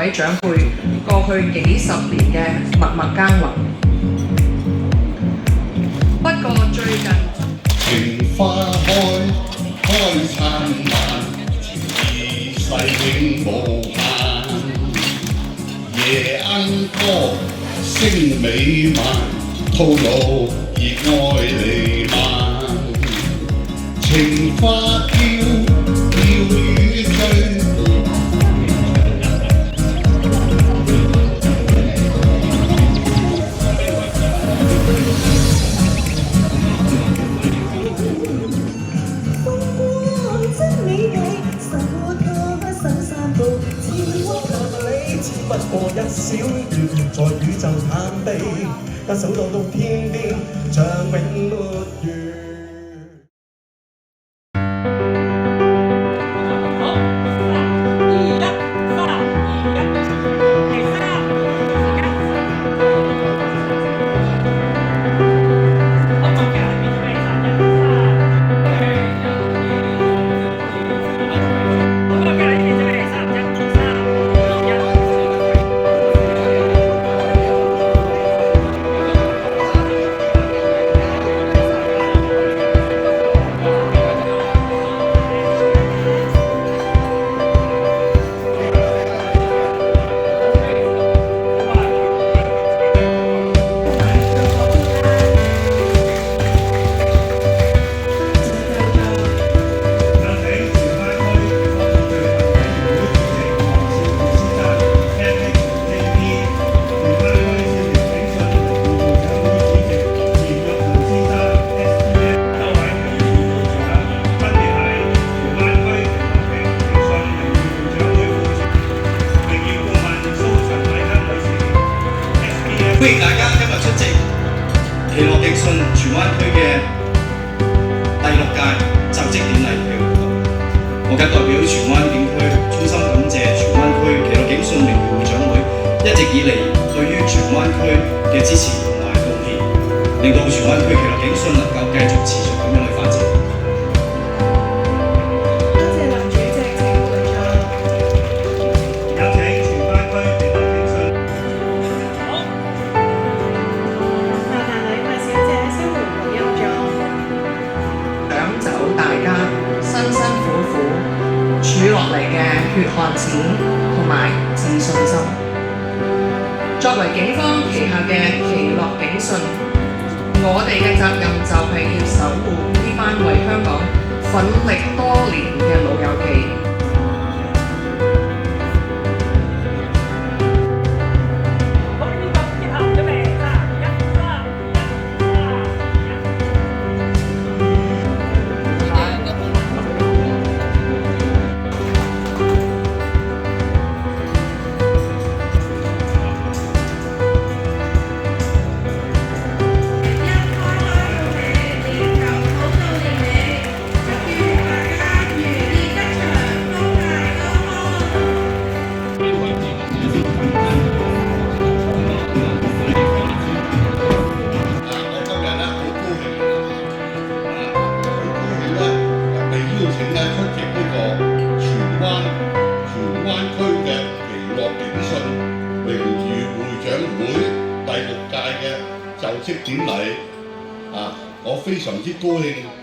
位長輩過去幾十年嘅默默耕耘。不過最近情花開燦爛，情意世永無限。夜鶯歌聲美漫，吐露熱愛彌漫。情花飄飄雨醉。不過一小段，在宇宙探秘，一首當中天邊，像永沒完。歡迎大家今日出席奇樂勁訊荃灣區嘅第6屆就職典禮嘅活動。我謹代表荃灣警區衷心感謝荃灣區奇樂勁訊榮譽會長會一直以嚟對於荃灣區嘅支持同埋貢獻，令到荃灣區奇樂勁訊能夠繼續持續咁樣去發展。儲落嚟嘅血汗錢同埋自信心。作為警方旗下嘅奇樂警訊，我哋嘅責任就係要守護呢班為香港奮力多年嘅老友記。第6屆嘅就職典禮我非常之高興。